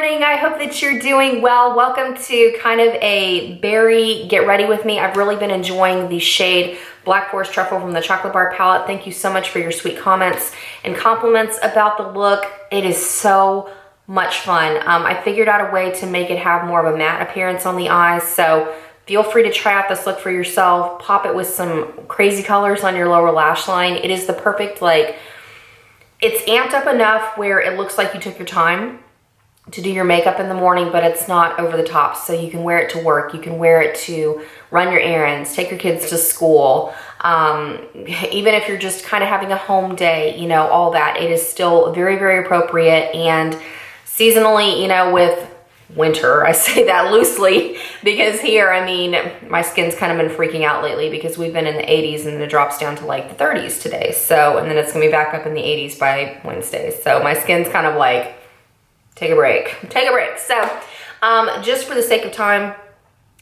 morning. I hope that you're doing well. Welcome to kind of a berry get ready with me. I've really been enjoying the shade Black Forest Truffle from the Chocolate Bar palette. Thank you so much for your sweet comments and compliments about the look. It is so much fun. I figured out a way to make it have more of a matte appearance on the eyes, so feel free to try out this look for yourself. Pop it with some crazy colors on your lower lash line. It is the perfect, like, it's amped up enough where it looks like you took your time to do your makeup in the morning, but it's not over the top. So you can wear it to work, you can wear it to run your errands, take your kids to school, even if you're just kind of having a home day, you know, all that. It is still very, very appropriate. And seasonally, you know, with winter, I say that loosely because here, I mean, my skin's kind of been freaking out lately because we've been in the 80s and it drops down to like the 30s today. So, and then it's gonna be back up in the 80s by Wednesday. So my skin's kind of like, take a break. So just for the sake of time,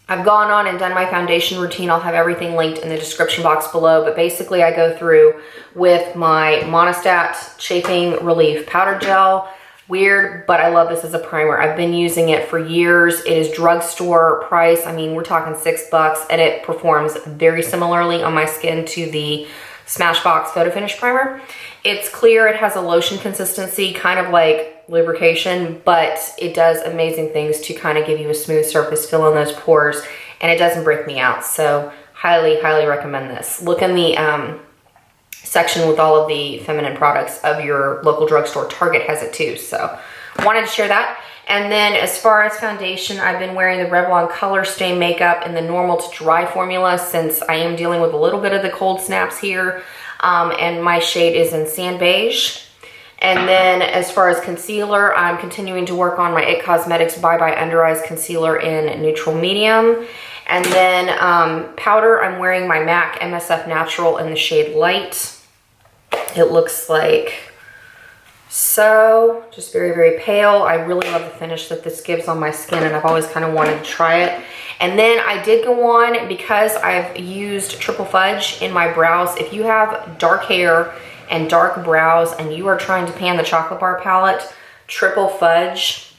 I've gone on and done my foundation routine. I'll have everything linked in the description box below, but basically I go through with my Monistat Chafing Relief Powder Gel. Weird, but I love this as a primer. I've been using it for years. It is drugstore price. I mean, we're talking $6, and it performs very similarly on my skin to the Smashbox Photo Finish Primer. It's clear, it has a lotion consistency, kind of like lubrication, but it does amazing things to kind of give you a smooth surface, fill in those pores, and it doesn't break me out. So highly, highly recommend this. Look in the section with all of the feminine products of your local drugstore. Target has it too, so wanted to share that. And then as far as foundation, I've been wearing the Revlon Colorstay makeup in the normal to dry formula since I am dealing with a little bit of the cold snaps here, and my shade is in Sand Beige. And then as far as concealer, I'm continuing to work on my IT Cosmetics Bye Bye Undereyes concealer in neutral medium. And then powder, I'm wearing my MAC MSF Natural in the shade Light. It looks like so, just very, very pale. I really love the finish that this gives on my skin, and I've always kind of wanted to try it. And then I did go on, because I've used Triple Fudge in my brows. If you have dark hair and dark brows and you are trying to pan the Chocolate Bar palette, Triple Fudge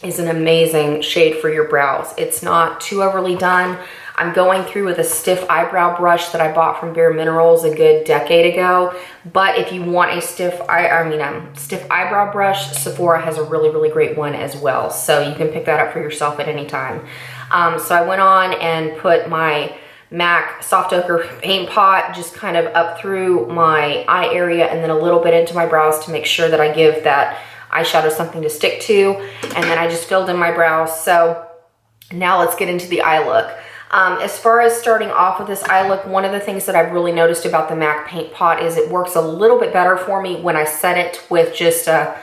is an amazing shade for your brows. It's not too overly done. I'm going through with a stiff eyebrow brush that I bought from Bare Minerals a good decade ago. But if you want a stiff eyebrow brush, Sephora has a really, really great one as well. So you can pick that up for yourself at any time. So I went on and put my MAC Soft Ochre paint pot just kind of up through my eye area and then a little bit into my brows to make sure that I give that eyeshadow something to stick to. And then I just filled in my brows. So now let's get into the eye look. As far as starting off with this eye look, one of the things that I've really noticed about the MAC paint pot is it works a little bit better for me when I set it with just a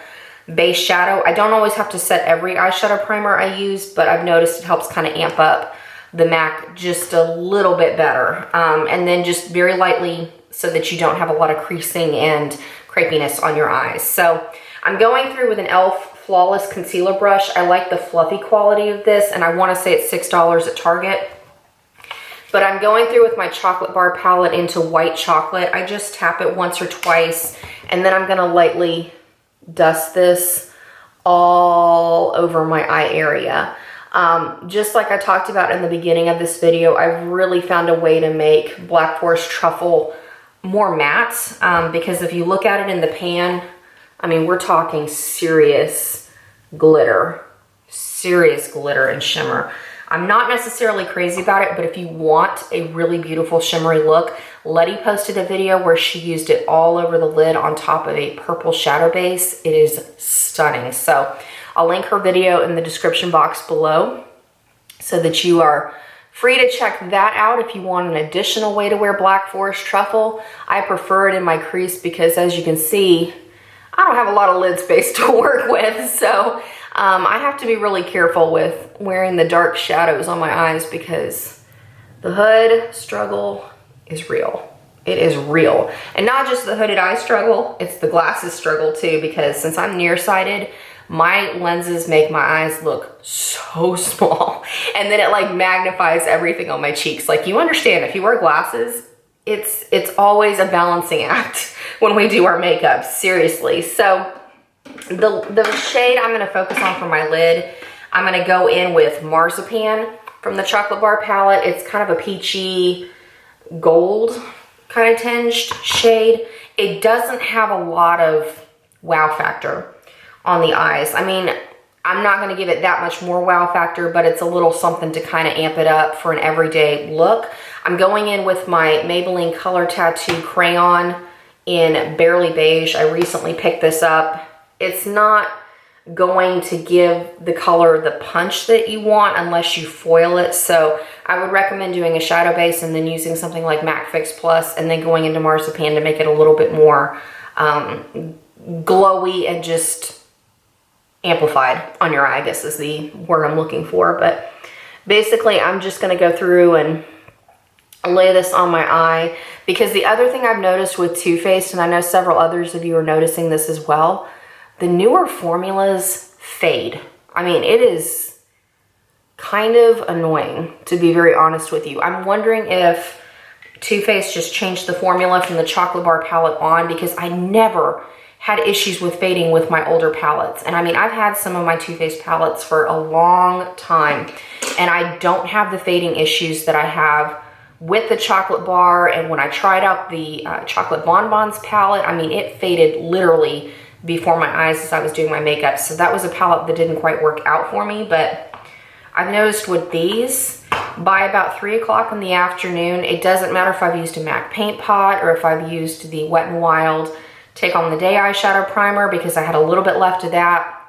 base shadow. I don't always have to set every eyeshadow primer I use, but I've noticed it helps kind of amp up the MAC just a little bit better. And then just very lightly so that you don't have a lot of creasing and crepiness on your eyes. So I'm going through with an e.l.f. Flawless Concealer Brush. I like the fluffy quality of this, and I want to say it's $6 at Target. But I'm going through with my Chocolate Bar palette into White Chocolate. I just tap it once or twice, and then I'm gonna lightly dust this all over my eye area. Just like I talked about in the beginning of this video, I've really found a way to make Black Forest Truffle more matte, because if you look at it in the pan, I mean, we're talking serious glitter and shimmer. I'm not necessarily crazy about it, but if you want a really beautiful shimmery look, Letty posted a video where she used it all over the lid on top of a purple shadow base. It is stunning. So I'll link her video in the description box below so that you are free to check that out if you want an additional way to wear Black Forest Truffle. I prefer it in my crease because, as you can see, I don't have a lot of lid space to work with, so I have to be really careful with wearing the dark shadows on my eyes because the hood struggle is real. It is real. And not just the hooded eye struggle, it's the glasses struggle too, because since I'm nearsighted, my lenses make my eyes look so small, and then it like magnifies everything on my cheeks. Like, you understand, if you wear glasses, it's always a balancing act when we do our makeup, seriously. So The shade I'm gonna focus on for my lid, I'm gonna go in with Marzipan from the Chocolate Bar palette. It's kind of a peachy gold kind of tinged shade. It doesn't have a lot of wow factor on the eyes. I mean, I'm not gonna give it that much more wow factor, but it's a little something to kind of amp it up for an everyday look. I'm going in with my Maybelline Color Tattoo Crayon in Barely Beige. I recently picked this up. It's not going to give the color the punch that you want unless you foil it. So I would recommend doing a shadow base and then using something like MAC Fix Plus and then going into Marzipan to make it a little bit more glowy and just amplified on your eye, I guess is the word I'm looking for. But basically I'm just gonna go through and lay this on my eye, because the other thing I've noticed with Too Faced, and I know several others of you are noticing this as well, the newer formulas fade. I mean, it is kind of annoying, to be very honest with you. I'm wondering if Too Faced just changed the formula from the Chocolate Bar palette on, because I never had issues with fading with my older palettes. And I mean, I've had some of my Too Faced palettes for a long time, and I don't have the fading issues that I have with the Chocolate Bar. And when I tried out the Chocolate Bonbons palette, I mean, it faded literally before my eyes as I was doing my makeup. So that was a palette that didn't quite work out for me. But I've noticed with these, by about 3 o'clock in the afternoon, it doesn't matter if I've used a MAC paint pot or if I've used the Wet n Wild Take On the Day eyeshadow primer, because I had a little bit left of that.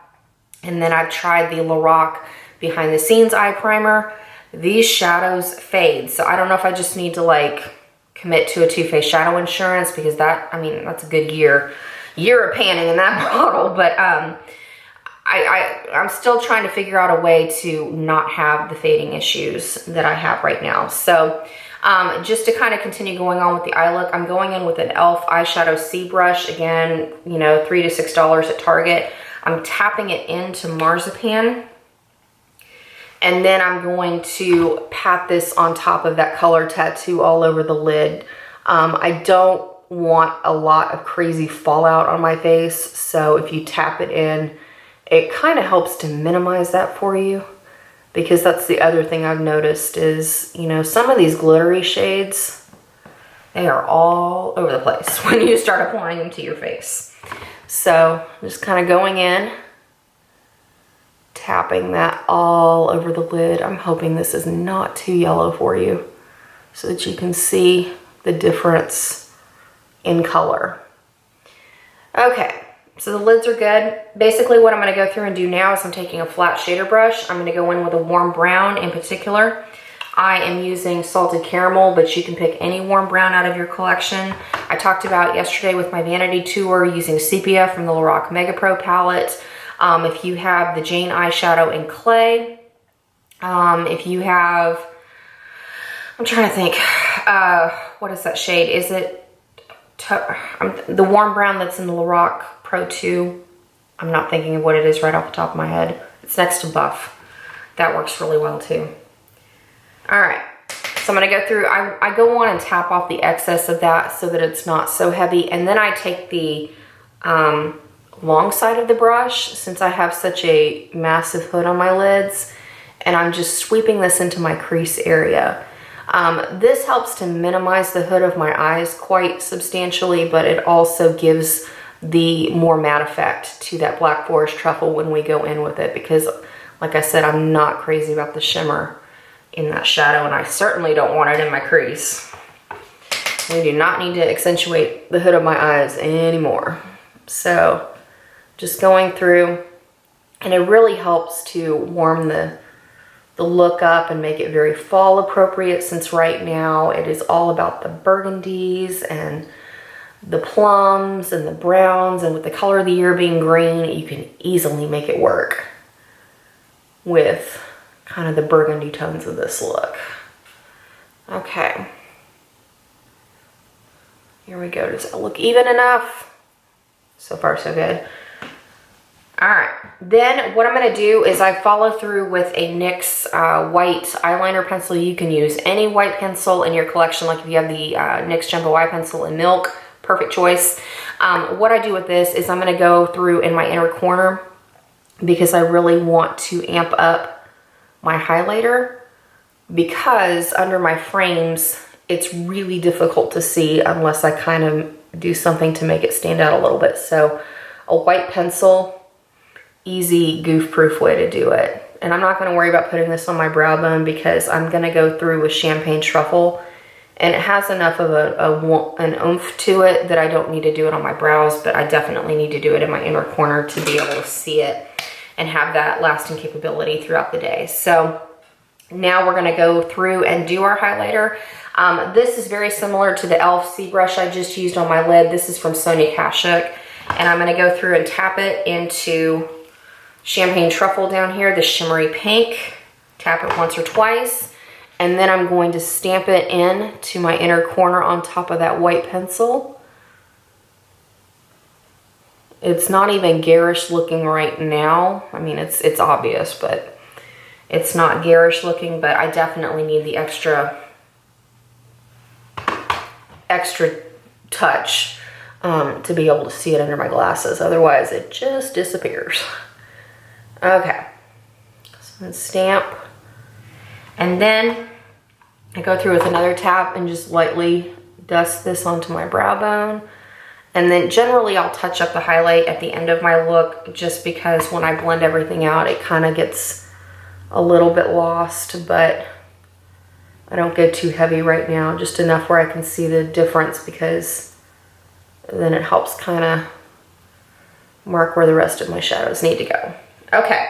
And then I've tried the Lorac Behind the Scenes eye primer. These shadows fade. So I don't know if I just need to like commit to a Too Faced shadow insurance, because that, I mean, that's a good year of panning in that bottle. But I'm still trying to figure out a way to not have the fading issues that I have right now. So just to kind of continue going on with the eye look, I'm going in with an e.l.f. eyeshadow C brush. Again, you know, $3 to $6 at Target. I'm tapping it into Marzipan. And then I'm going to pat this on top of that color tattoo all over the lid. I don't want a lot of crazy fallout on my face, so if you tap it in, it kind of helps to minimize that for you, because that's the other thing I've noticed is, you know, some of these glittery shades, they are all over the place when you start applying them to your face. So just kind of going in, tapping that all over the lid. I'm hoping this is not too yellow for you so that you can see the difference in color. Okay, so the lids are good. Basically what I'm gonna go through and do now is I'm taking a flat shader brush. I'm gonna go in with a warm brown in particular. I am using Salted Caramel, but you can pick any warm brown out of your collection. I talked about yesterday with my vanity tour using Sepia from the Lorac Mega Pro palette. If you have the Jane eyeshadow in clay, if you have, I'm trying to think, what is that shade? Is it the warm brown that's in the Lorac Pro 2? I'm not thinking of what it is right off the top of my head. It's next to Buff. That works really well too. All right, so I'm gonna go through, I go on and tap off the excess of that so that it's not so heavy. And then I take the long side of the brush, since I have such a massive hood on my lids, and I'm just sweeping this into my crease area. This helps to minimize the hood of my eyes quite substantially, but it also gives the more matte effect to that black Forest Truffle when we go in with it, because like I said, I'm not crazy about the shimmer in that shadow, and I certainly don't want it in my crease. We do not need to accentuate the hood of my eyes anymore. So just going through, and it really helps to warm the look up and make it very fall appropriate, since right now it is all about the burgundies and the plums and the browns, and with the color of the year being green, you can easily make it work with kind of the burgundy tones of this look. Okay, here we go. Does it look even enough? So far so good. All right, then what I'm gonna do is I follow through with a NYX white eyeliner pencil. You can use any white pencil in your collection, like if you have the NYX Jumbo Eye Pencil in Milk, perfect choice. What I do with this is I'm gonna go through in my inner corner because I really want to amp up my highlighter, because under my frames, it's really difficult to see unless I kind of do something to make it stand out a little bit. So a white pencil, easy goof-proof way to do it. And I'm not gonna worry about putting this on my brow bone because I'm gonna go through with Champagne Truffle, and it has enough of an oomph to it that I don't need to do it on my brows, but I definitely need to do it in my inner corner to be able to see it and have that lasting capability throughout the day. So now we're gonna go through and do our highlighter. This is very similar to the e.l.f. C brush I just used on my lid. This is from Sonia Kashuk, and I'm gonna go through and tap it into Champagne Truffle down here, the shimmery pink. Tap it once or twice, and then I'm going to stamp it in to my inner corner on top of that white pencil. It's not even garish looking right now. I mean, it's obvious, but it's not garish looking, but I definitely need the extra touch to be able to see it under my glasses. Otherwise, it just disappears. Okay, so I'm stamp, and then I go through with another tap and just lightly dust this onto my brow bone. And then generally I'll touch up the highlight at the end of my look, just because when I blend everything out, it kind of gets a little bit lost, but I don't get too heavy right now, just enough where I can see the difference, because then it helps kind of mark where the rest of my shadows need to go. Okay,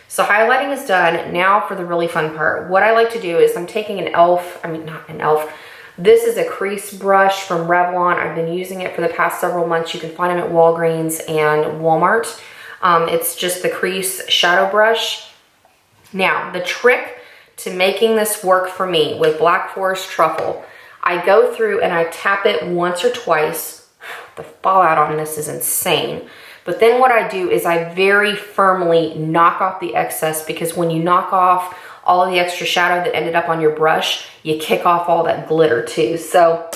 so highlighting is done. Now for the really fun part. What I like to do is I'm taking an e.l.f. This is a crease brush from Revlon. I've been using it for the past several months. You can find them at Walgreens and Walmart. It's just the crease shadow brush. Now, the trick to making this work for me with Black Forest Truffle, I go through and I tap it once or twice. The fallout on this is insane. But then what I do is I very firmly knock off the excess, because when you knock off all of the extra shadow that ended up on your brush, you kick off all that glitter too. So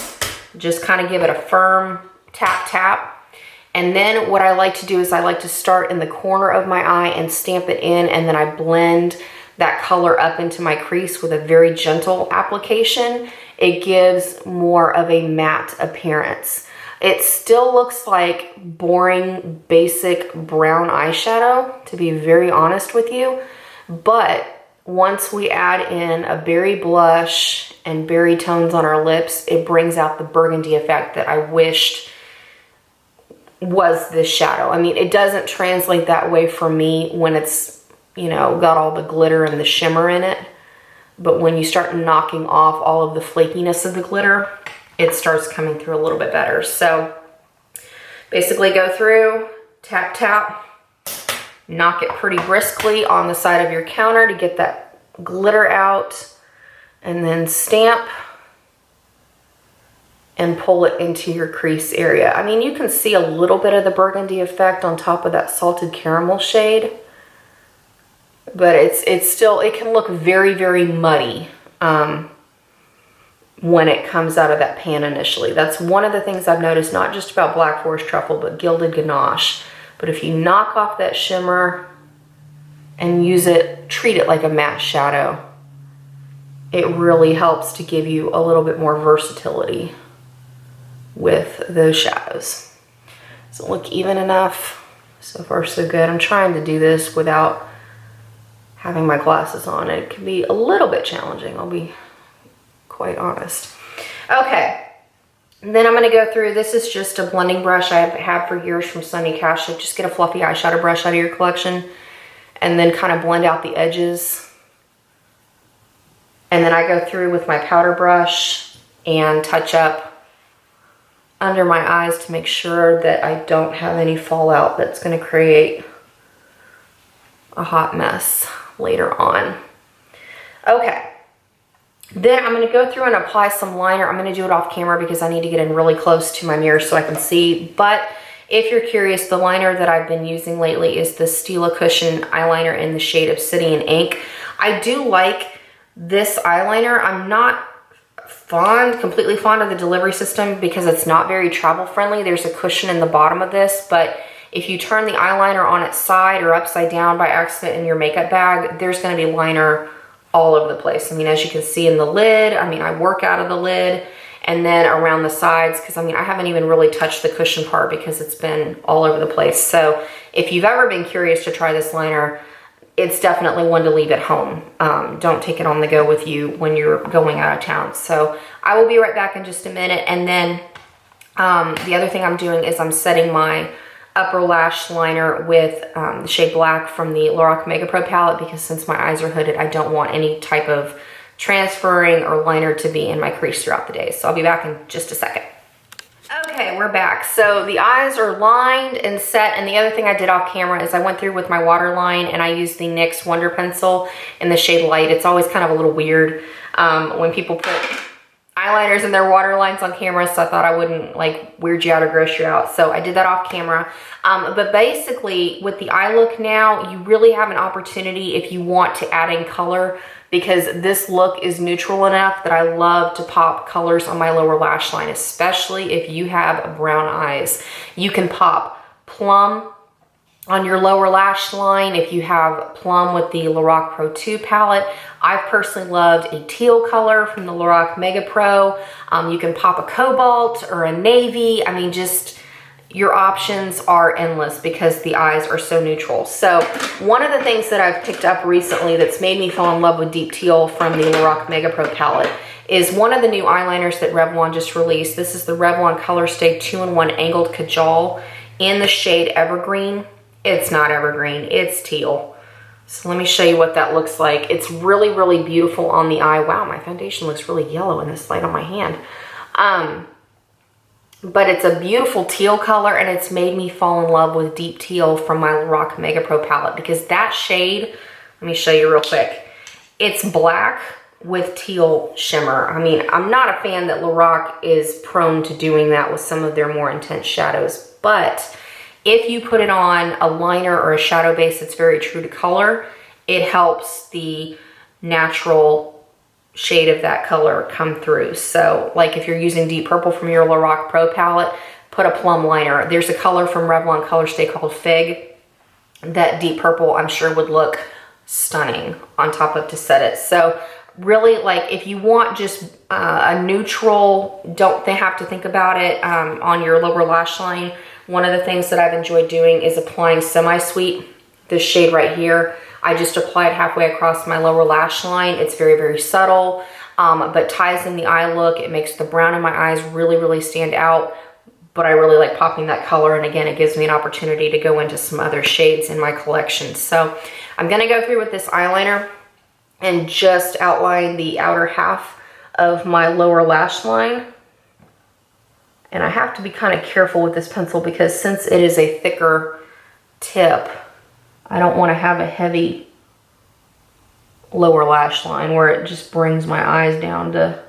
just kind of give it a firm tap tap. And then what I like to do is I like to start in the corner of my eye and stamp it in, and then I blend that color up into my crease with a very gentle application. It gives more of a matte appearance. It still looks like boring, basic brown eyeshadow, to be very honest with you. But once we add in a berry blush and berry tones on our lips, it brings out the burgundy effect that I wished was this shadow. I mean, it doesn't translate that way for me when it's, you know, got all the glitter and the shimmer in it. But when you start knocking off all of the flakiness of the glitter, it starts coming through a little bit better. So basically go through, tap, tap, knock it pretty briskly on the side of your counter to get that glitter out, and then stamp and pull it into your crease area. I mean, you can see a little bit of the burgundy effect on top of that salted caramel shade, but it's still, it can look very, very muddy when it comes out of that pan initially. That's one of the things I've noticed, not just about Black Forest Truffle, but Gilded Ganache. But if you knock off that shimmer and use it, treat it like a matte shadow, it really helps to give you a little bit more versatility with those shadows. Doesn't look even enough. So far, so good. I'm trying to do this without having my glasses on. It can be a little bit challenging, I'll be quite honest. Okay, and then I'm gonna go through, this is just a blending brush I've had for years from Sonia Kashuk. Just get a fluffy eyeshadow brush out of your collection and then kind of blend out the edges. And then I go through with my powder brush and touch up under my eyes to make sure that I don't have any fallout that's gonna create a hot mess later on. Okay. Then I'm going to go through and apply some liner. I'm going to do it off camera because I need to get in really close to my mirror so I can see. But if you're curious, the liner that I've been using lately is the Stila Cushion eyeliner in the shade Obsidian Ink. I do like this eyeliner. I'm not completely fond of the delivery system because it's not very travel friendly. There's a cushion in the bottom of this, but if you turn the eyeliner on its side or upside down by accident in your makeup bag, there's gonna be liner all over the place. I mean, as you can see in the lid, I mean, I work out of the lid, and then around the sides, because I mean, I haven't even really touched the cushion part because it's been all over the place. So if you've ever been curious to try this liner, it's definitely one to leave at home. Don't take it on the go with you when you're going out of town. So I will be right back in just a minute. And then the other thing I'm doing is I'm setting my upper lash liner with the shade Black from the Lorac Mega Pro palette, because since my eyes are hooded, I don't want any type of transferring or liner to be in my crease throughout the day. So I'll be back in just a second. Okay, we're back. So the eyes are lined and set, and the other thing I did off camera is I went through with my waterline and I used the NYX Wonder Pencil in the shade Light. It's always kind of a little weird when people put eyeliners in their waterlines on camera, so I thought I wouldn't like weird you out or gross you out. So I did that off camera. But basically with the eye look now, you really have an opportunity if you want to add in color, because this look is neutral enough that I love to pop colors on my lower lash line, especially if you have brown eyes. You can pop plum on your lower lash line if you have plum with the Lorac Pro 2 palette. I've personally loved a teal color from the Lorac Mega Pro. You can pop a cobalt or a navy. I mean, just your options are endless because the eyes are so neutral. So one of the things that I've picked up recently that's made me fall in love with deep teal from the Lorac Mega Pro palette is one of the new eyeliners that Revlon just released. This is the Revlon Colorstay 2-in-1 Angled Kajal in the shade Evergreen. It's not evergreen, it's teal. So let me show you what that looks like. It's really, really beautiful on the eye. Wow, my foundation looks really yellow in this light on my hand. But it's a beautiful teal color, and it's made me fall in love with deep teal from my Lorac Mega Pro palette, because that shade, let me show you real quick. It's black with teal shimmer. I mean, I'm not a fan that Lorac is prone to doing that with some of their more intense shadows, but if you put it on a liner or a shadow base that's very true to color, it helps the natural shade of that color come through. So like if you're using deep purple from your Lorac Pro palette, put a plum liner. There's a color from Revlon Colorstay called Fig. That deep purple I'm sure would look stunning on top of to set it. So really, like if you want just a neutral, don't have to think about it on your lower lash line, one of the things that I've enjoyed doing is applying Semi-Sweet, this shade right here. I just apply it halfway across my lower lash line. It's very, very subtle, but ties in the eye look. It makes the brown in my eyes really, really stand out, but I really like popping that color. And again, it gives me an opportunity to go into some other shades in my collection. So I'm gonna go through with this eyeliner and just outline the outer half of my lower lash line. And I have to be kind of careful with this pencil because since it is a thicker tip, I don't want to have a heavy lower lash line where it just brings my eyes down to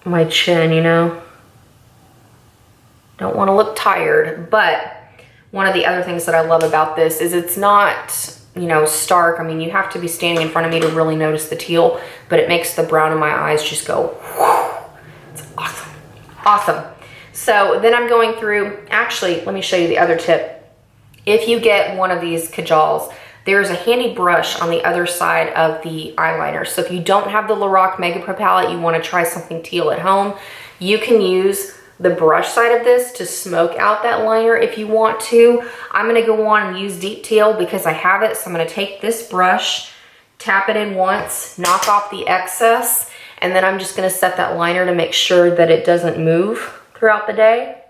my chin, you know. Don't want to look tired, but one of the other things that I love about this is it's not, you know, stark. I mean, you have to be standing in front of me to really notice the teal, but it makes the brown in my eyes just go, whew. It's awesome. Awesome. So then I'm going through, actually, let me show you the other tip. If you get one of these Kajals, there's a handy brush on the other side of the eyeliner. So if you don't have the Lorac Mega Pro palette, you want to try something teal at home, you can use the brush side of this to smoke out that liner if you want to. I'm going to go on and use deep teal because I have it. So I'm going to take this brush, tap it in once, knock off the excess, and then I'm just going to set that liner to make sure that it doesn't move throughout the day.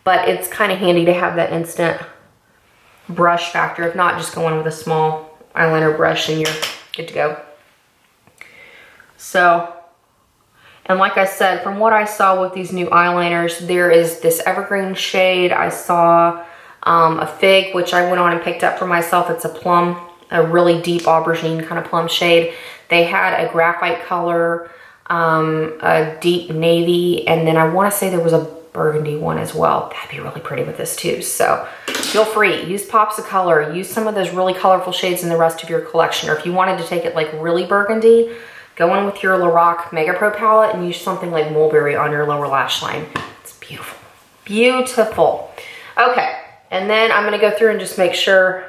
But it's kind of handy to have that instant brush factor. If not, just go in with a small eyeliner brush and you're good to go. So, and like I said, from what I saw with these new eyeliners, there is this evergreen shade. I saw a Fig, which I went on and picked up for myself. It's a plum, a really deep aubergine kind of plum shade. They had a graphite color, a deep navy, and then I want to say there was a burgundy one as well. That'd be really pretty with this too. So feel free, use pops of color, use some of those really colorful shades in the rest of your collection. Or if you wanted to take it like really burgundy, go in with your Lorac Mega Pro palette and use something like Mulberry on your lower lash line. It's beautiful. Beautiful. Okay, and then I'm gonna go through and just make sure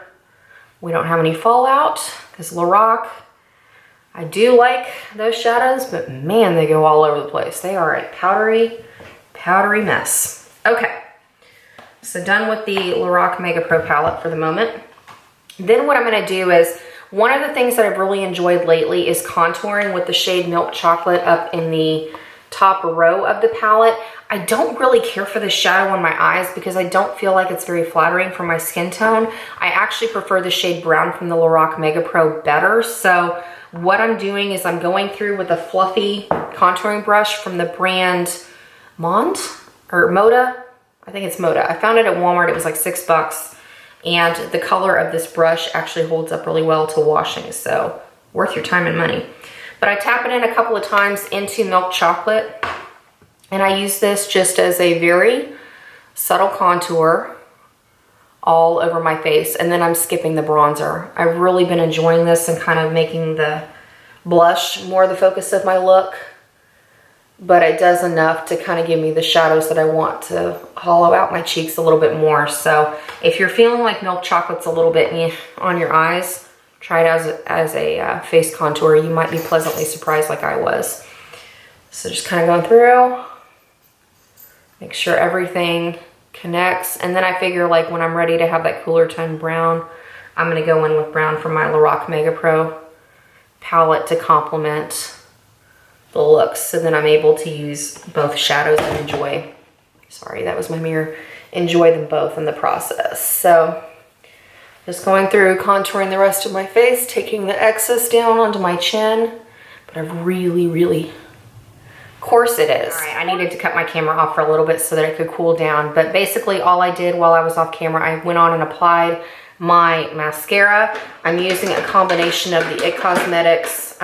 we don't have any fallout, because Lorac, I do like those shadows, but man, they go all over the place. They are a powdery, powdery mess. Okay, so done with the Lorac Mega Pro palette for the moment. Then what I'm gonna do is, one of the things that I've really enjoyed lately is contouring with the shade Milk Chocolate up in the top row of the palette. I don't really care for the shadow on my eyes because I don't feel like it's very flattering for my skin tone. I actually prefer the shade Brown from the Lorac Mega Pro better. So what I'm doing is I'm going through with a fluffy contouring brush from the brand Moda. I think it's Moda. I found it at Walmart. It was like $6. And the color of this brush actually holds up really well to washing. So worth your time and money. But I tap it in a couple of times into Milk Chocolate. And I use this just as a very subtle contour all over my face. And then I'm skipping the bronzer. I've really been enjoying this and kind of making the blush more the focus of my look. But it does enough to kind of give me the shadows that I want to hollow out my cheeks a little bit more. So if you're feeling like Milk Chocolate's a little bit on your eyes, try it as a face contour. You might be pleasantly surprised like I was. So just kind of going through, make sure everything connects. And then I figure like when I'm ready to have that cooler tone brown, I'm gonna go in with brown from my Lorac Mega Pro palette to complement the looks. So then I'm able to use both shadows and enjoy, sorry, that was my mirror, enjoy them both in the process. So just going through, contouring the rest of my face, taking the excess down onto my chin, but I've really, of course it is. All right, I needed to cut my camera off for a little bit so that it could cool down, but basically all I did while I was off camera, I went on and applied my mascara. I'm using a combination of the IT Cosmetics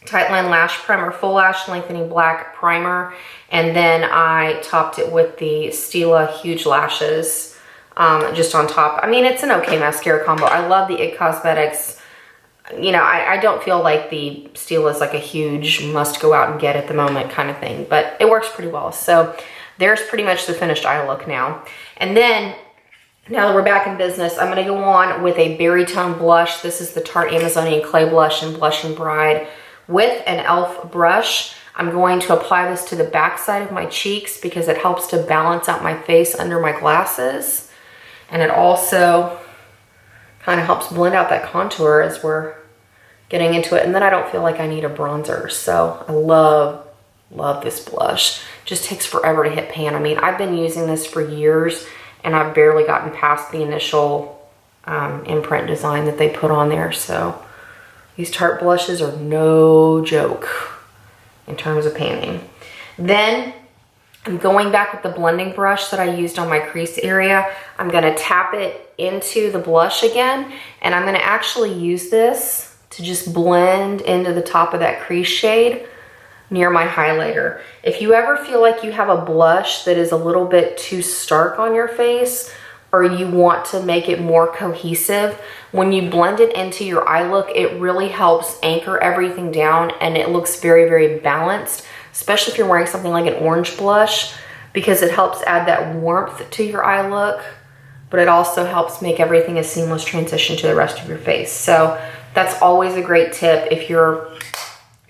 Tightline Lash Primer, Full Lash Lengthening Black Primer, and then I topped it with the Stila Huge Lashes just on top. I mean, it's an okay mascara combo. I love the IT Cosmetics. You know, I don't feel like the Stila is like a huge must go out and get at the moment kind of thing, but it works pretty well. So there's pretty much the finished eye look now. And then, now that we're back in business, I'm gonna go on with a berry tone blush. This is the Tarte Amazonian Clay Blush in Blush and Bride with an e.l.f. brush. I'm going to apply this to the back side of my cheeks because it helps to balance out my face under my glasses. And it also kind of helps blend out that contour as we're getting into it. And then I don't feel like I need a bronzer. So I love this blush. Just takes forever to hit pan. I mean, I've been using this for years and I've barely gotten past the initial imprint design that they put on there. So these Tarte blushes are no joke in terms of panning. Then I'm going back with the blending brush that I used on my crease area. I'm gonna tap it into the blush again, and I'm gonna actually use this to just blend into the top of that crease shade near my highlighter. If you ever feel like you have a blush that is a little bit too stark on your face, or you want to make it more cohesive, when you blend it into your eye look, it really helps anchor everything down and it looks very balanced, especially if you're wearing something like an orange blush, because it helps add that warmth to your eye look, but it also helps make everything a seamless transition to the rest of your face. So that's always a great tip if you're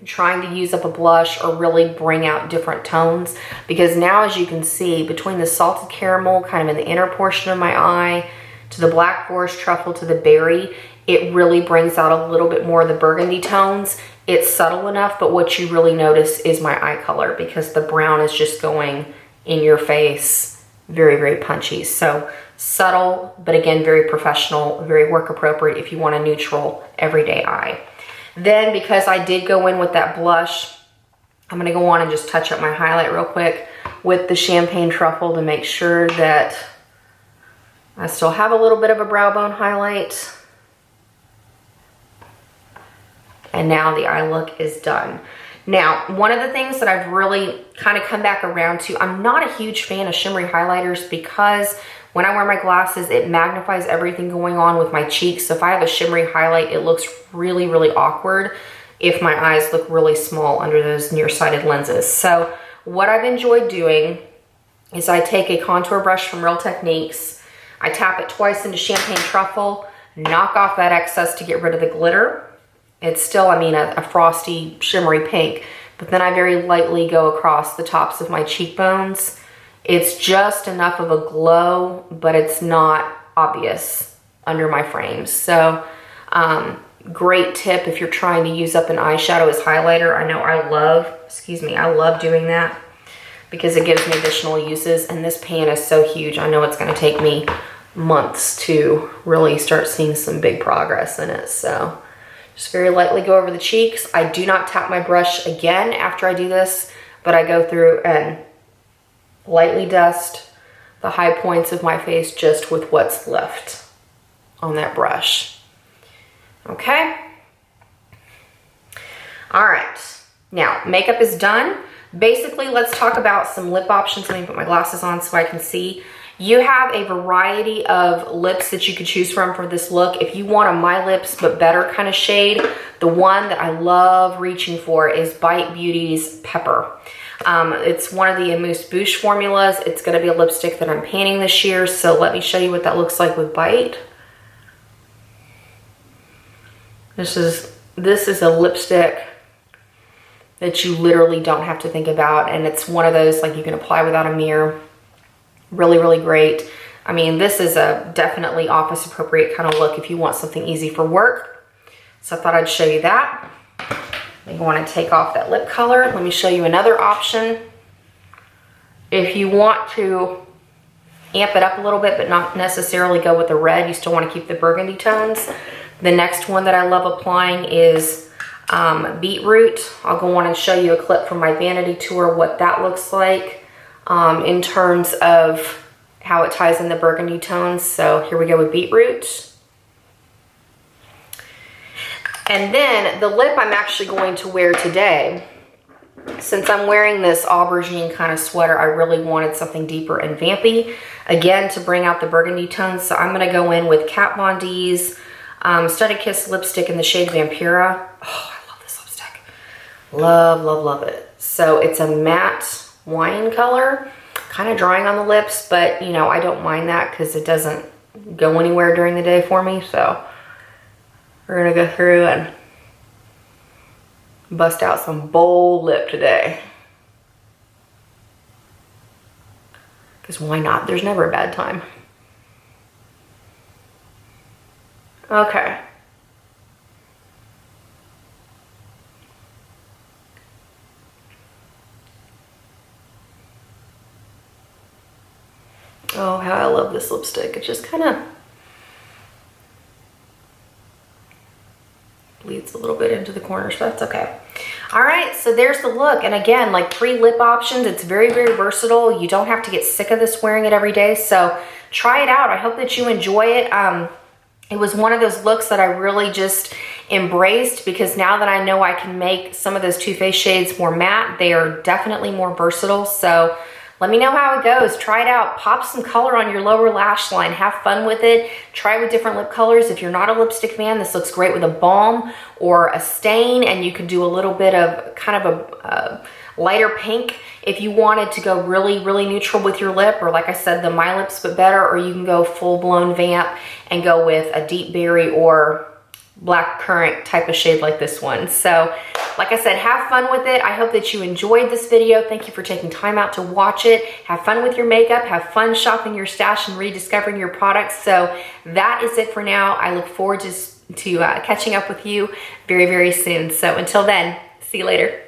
trying to use up a blush or really bring out different tones, because now, as you can see, between the salted caramel kind of in the inner portion of my eye to the black forest truffle to the berry, it really brings out a little bit more of the burgundy tones. It's subtle enough, but what you really notice is my eye color, because the brown is just going in your face, very punchy. So subtle, but again, very professional, very work appropriate if you want a neutral everyday eye. Then, because I did go in with that blush, I'm gonna go on and just touch up my highlight real quick with the Champagne Truffle to make sure that I still have a little bit of a brow bone highlight. And now the eye look is done. Now, one of the things that I've really kind of come back around to, I'm not a huge fan of shimmery highlighters because when I wear my glasses, it magnifies everything going on with my cheeks. So if I have a shimmery highlight, it looks really awkward. if my eyes look really small under those nearsighted lenses. So what I've enjoyed doing is I take a contour brush from Real Techniques, I tap it twice into Champagne Truffle, knock off that excess to get rid of the glitter. It's still, I mean, a frosty, shimmery pink, but then I very lightly go across the tops of my cheekbones. It's just enough of a glow, but it's not obvious under my frames. So, great tip if you're trying to use up an eyeshadow as highlighter. I know I love doing that because it gives me additional uses, and this pan is so huge. I know it's gonna take me months to really start seeing some big progress in it. So just very lightly go over the cheeks. I do not tap my brush again after I do this, but I go through and lightly dust the high points of my face just with what's left on that brush. Okay. All right. Now, makeup is done. Basically, let's talk about some lip options. Let me put my glasses on so I can see. You have a variety of lips that you could choose from for this look. If you want a My Lips But Better kind of shade, the one that I love reaching for is Bite Beauty's Pepper. It's one of the Amuse Bouche formulas. It's gonna be a lipstick that I'm panning this year, so let me show you what that looks like with Bite. This is a lipstick that you literally don't have to think about, and it's one of those like you can apply without a mirror. Really, really great. I mean, this is a definitely office appropriate kind of look if you want something easy for work. So I thought I'd show you that. You want to take off that lip color. Let me show you another option. If you want to amp it up a little bit, but not necessarily go with the red, you still want to keep the burgundy tones. The next one that I love applying is Beetroot. I'll go on and show you a clip from my vanity tour, what that looks like. In terms of how it ties in the burgundy tones. So here we go with Beetroot. And then the lip I'm actually going to wear today, since I'm wearing this aubergine kind of sweater, I really wanted something deeper and vampy. Again, to bring out the burgundy tones. So I'm gonna go in with Kat Von D's Studded Kiss lipstick in the shade Vampira. Oh, I love this lipstick. Love, love, love it. So it's a matte wine color, kind of drying on the lips, but you know, I don't mind that because it doesn't go anywhere during the day for me. So we're gonna go through and bust out some bold lip today. Because why not? There's never a bad time. Okay. Oh, how I love this lipstick. It just kind of bleeds a little bit into the corners, but that's okay. All right, so there's the look. And again, like 3 lip options. It's very, very versatile. You don't have to get sick of this wearing it every day. So try it out. I hope that you enjoy it. It was one of those looks that I really just embraced because now that I know I can make some of those Too Faced shades more matte, they are definitely more versatile. So let me know how it goes. Try it out. Pop some color on your lower lash line. Have fun with it. Try with different lip colors. If you're not a lipstick fan, this looks great with a balm or a stain, and you can do a little bit of kind of a lighter pink if you wanted to go really, really neutral with your lip, or like I said, the My Lips But Better, or you can go full-blown vamp and go with a deep berry or black currant type of shade like this one. So like I said, have fun with it. I hope that you enjoyed this video. Thank you for taking time out to watch it. Have fun with your makeup. Have fun shopping your stash and rediscovering your products. So that is it for now. I look forward to catching up with you very, very soon. So until then, see you later.